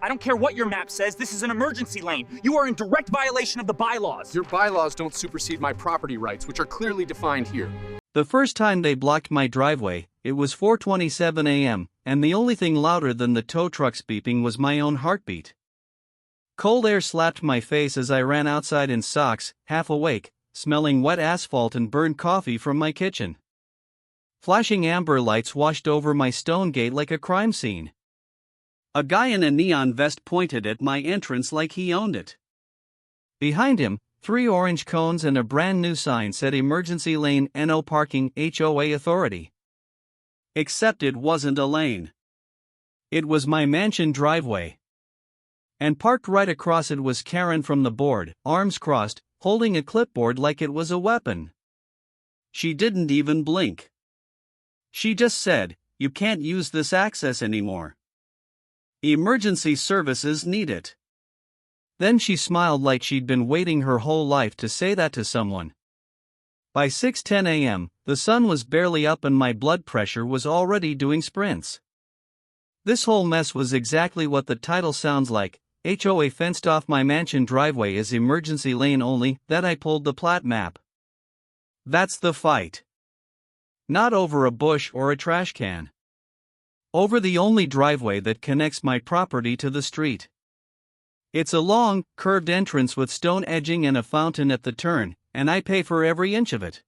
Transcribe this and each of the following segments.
I don't care what your map says, this is an emergency lane. You are in direct violation of the bylaws. Your bylaws don't supersede my property rights, which are clearly defined here. The first time they blocked my driveway, it was 4:27 a.m., and the only thing louder than the tow truck's beeping was my own heartbeat. Cold air slapped my face as I ran outside in socks, half awake, smelling wet asphalt and burned coffee from my kitchen. Flashing amber lights washed over my stone gate like a crime scene. A guy in a neon vest pointed at my entrance like he owned it. Behind him, 3 orange cones and a brand new sign said Emergency Lane No Parking HOA Authority. Except it wasn't a lane. It was my mansion driveway. And parked right across it was Karen from the board, arms crossed, holding a clipboard like it was a weapon. She didn't even blink. She just said, "You can't use this access anymore. Emergency services need it." Then she smiled like she'd been waiting her whole life to say that to someone. By 6:10 a.m., the sun was barely up and my blood pressure was already doing sprints. This whole mess was exactly what the title sounds like. HOA fenced off my mansion driveway as emergency lane only, that I pulled the Plat map. That's the fight. Not over a bush or a trash can. Over the only driveway that connects my property to the street. It's a long, curved entrance with stone edging and a fountain at the turn, and I pay for every inch of it.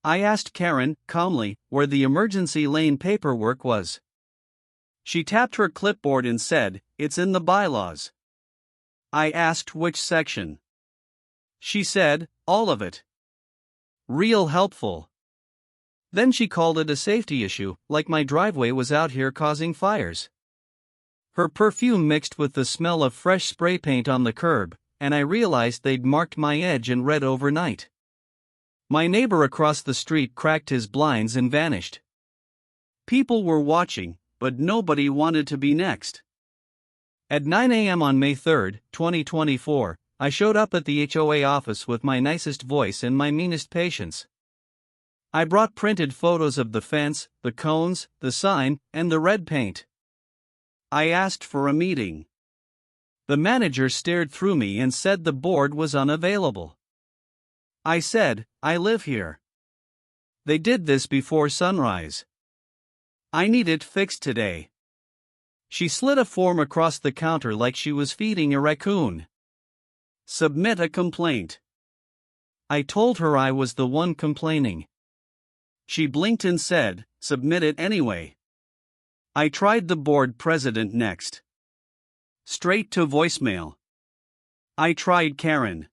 I asked Karen, calmly, where the emergency lane paperwork was. She tapped her clipboard and said, "It's in the bylaws." I asked which section. She said, "All of it." Real helpful. Then she called it a safety issue, like my driveway was out here causing fires. Her perfume mixed with the smell of fresh spray paint on the curb, and I realized they'd marked my edge in red overnight. My neighbor across the street cracked his blinds and vanished. People were watching, but nobody wanted to be next. At 9 a.m. on May 3, 2024, I showed up at the HOA office with my nicest voice and my meanest patience. I brought printed photos of the fence, the cones, the sign, and the red paint. I asked for a meeting. The manager stared through me and said the board was unavailable. I said, "I live here." They did this before sunrise. I need it fixed today. She slid a form across the counter like she was feeding a raccoon. Submit a complaint. I told her I was the one complaining. She blinked and said, "Submit it anyway." I tried the board president next. Straight to voicemail. I tried Karen.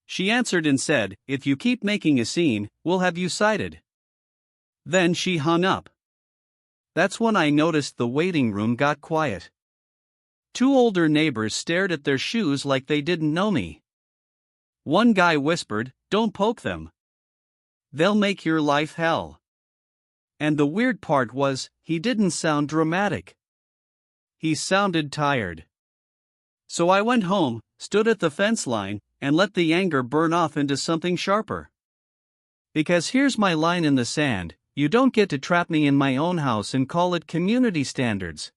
She answered and said, "If you keep making a scene, we'll have you cited." Then she hung up. That's when I noticed the waiting room got quiet. 2 older neighbors stared at their shoes like they didn't know me. One guy whispered, "Don't poke them. They'll make your life hell." And the weird part was, he didn't sound dramatic. He sounded tired. So I went home, stood at the fence line, and let the anger burn off into something sharper. Because here's my line in the sand: you don't get to trap me in my own house and call it community standards.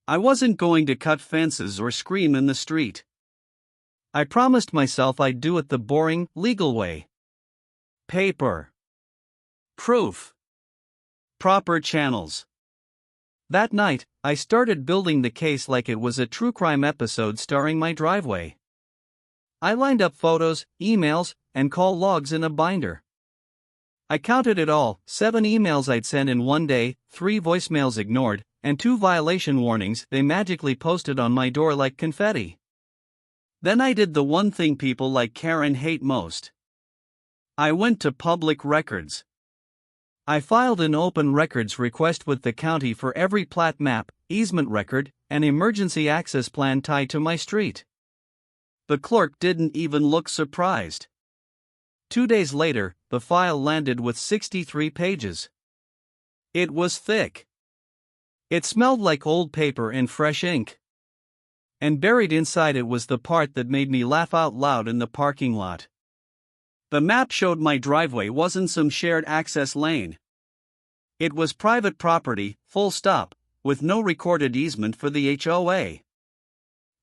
I wasn't going to cut fences or scream in the street. I promised myself I'd do it the boring, legal way. Paper. Proof. Proper channels. That night, I started building the case like it was a true crime episode starring my driveway. I lined up photos, emails, and call logs in a binder. I counted it all: 7 emails I'd sent in one day, 3 voicemails ignored, and 2 violation warnings they magically posted on my door like confetti. Then I did the one thing people like Karen hate most. I went to public records. I filed an open records request with the county for every plat map, easement record, and emergency access plan tied to my street. The clerk didn't even look surprised. 2 days later, the file landed with 63 pages. It was thick. It smelled like old paper and fresh ink. And buried inside it was the part that made me laugh out loud in the parking lot. The map showed my driveway wasn't some shared access lane. It was private property, full stop, with no recorded easement for the HOA.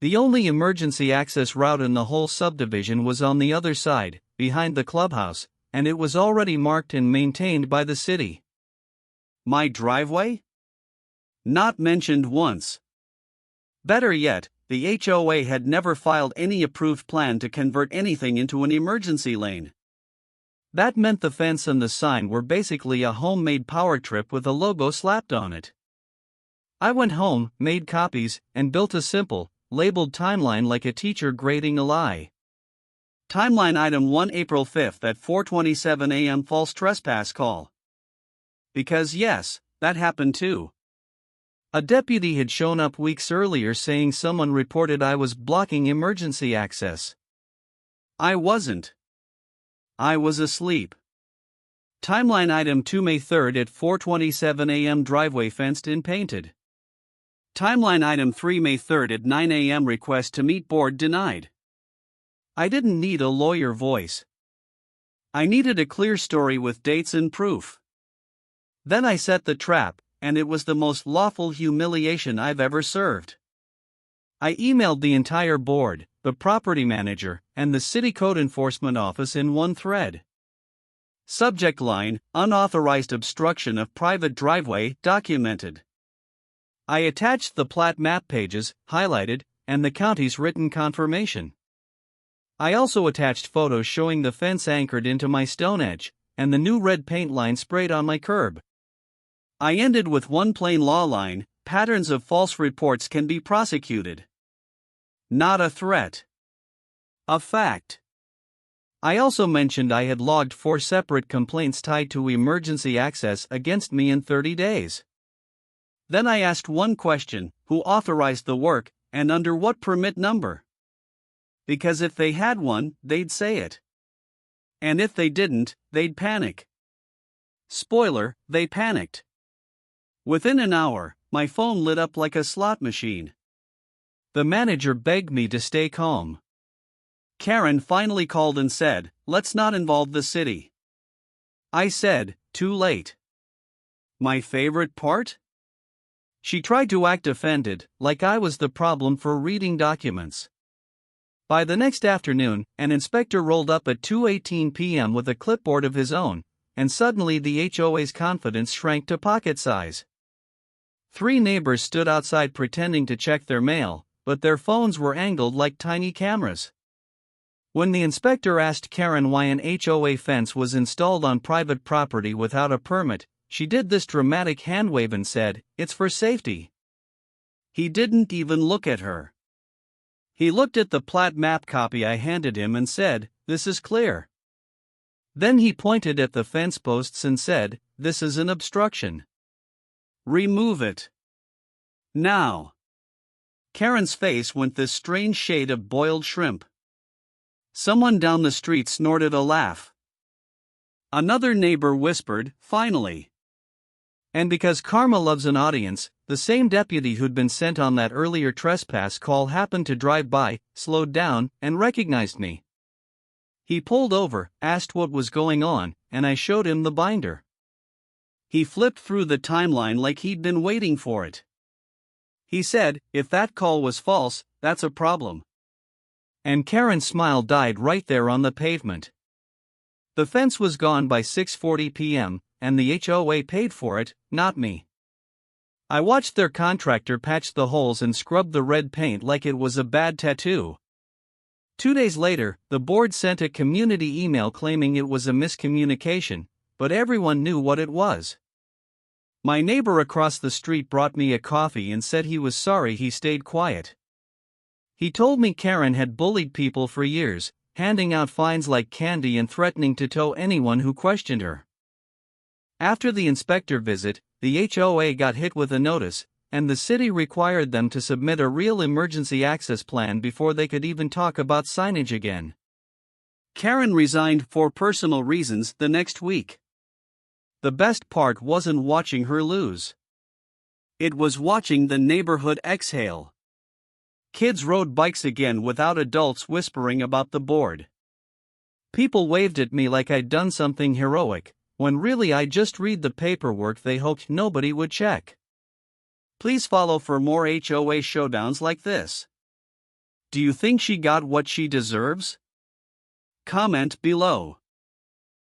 The only emergency access route in the whole subdivision was on the other side, behind the clubhouse, and it was already marked and maintained by the city. My driveway? Not mentioned once. Better yet, the HOA had never filed any approved plan to convert anything into an emergency lane. That meant the fence and the sign were basically a homemade power trip with a logo slapped on it. I went home, made copies, and built a simple, labeled timeline like a teacher grading a lie. Timeline item 1 April 5th at 4:27 a.m. false trespass call. Because yes, that happened too. A deputy had shown up weeks earlier saying someone reported I was blocking emergency access. I wasn't. I was asleep. Timeline item 2 May 3rd at 4:27 a.m. driveway fenced in painted. Timeline item 3 May 3rd at 9 a.m. request to meet board denied. I didn't need a lawyer voice. I needed a clear story with dates and proof. Then I set the trap, and it was the most lawful humiliation I've ever served. I emailed the entire board, the property manager, and the city code enforcement office in one thread. Subject line: unauthorized obstruction of private driveway documented. I attached the Plat map pages, highlighted, and the county's written confirmation. I also attached photos showing the fence anchored into my stone edge, and the new red paint line sprayed on my curb. I ended with one plain law line: patterns of false reports can be prosecuted. Not a threat. A fact. I also mentioned I had logged 4 separate complaints tied to emergency access against me in 30 days. Then I asked one question: who authorized the work, and under what permit number? Because if they had one, they'd say it. And if they didn't, they'd panic. Spoiler, they panicked. Within an hour, my phone lit up like a slot machine. The manager begged me to stay calm. Karen finally called and said, "Let's not involve the city." I said, "Too late." My favorite part? She tried to act offended, like I was the problem for reading documents. By the next afternoon, an inspector rolled up at 2:18 p.m. with a clipboard of his own, and suddenly the HOA's confidence shrank to pocket size. 3 neighbors stood outside pretending to check their mail, but their phones were angled like tiny cameras. When the inspector asked Karen why an HOA fence was installed on private property without a permit, she did this dramatic handwave and said, "It's for safety." He didn't even look at her. He looked at the Plat map copy I handed him and said, "This is clear." Then he pointed at the fence posts and said, "This is an obstruction. Remove it. Now." Karen's face went this strange shade of boiled shrimp. Someone down the street snorted a laugh. Another neighbor whispered, "Finally." And because karma loves an audience, the same deputy who'd been sent on that earlier trespass call happened to drive by, slowed down, and recognized me. He pulled over, asked what was going on, and I showed him the binder. He flipped through the timeline like he'd been waiting for it. He said, "If that call was false, that's a problem." And Karen's smile died right there on the pavement. The fence was gone by 6:40 p.m., and the HOA paid for it, not me. I watched their contractor patch the holes and scrub the red paint like it was a bad tattoo. 2 days later, the board sent a community email claiming it was a miscommunication, but everyone knew what it was. My neighbor across the street brought me a coffee and said he was sorry he stayed quiet. He told me Karen had bullied people for years, handing out fines like candy and threatening to tow anyone who questioned her. After the inspector visit, the HOA got hit with a notice, and the city required them to submit a real emergency access plan before they could even talk about signage again. Karen resigned for personal reasons the next week. The best part wasn't watching her lose. It was watching the neighborhood exhale. Kids rode bikes again without adults whispering about the board. People waved at me like I'd done something heroic, when really I just read the paperwork they hoped nobody would check. Please follow for more HOA showdowns like this. Do you think she got what she deserves? Comment below.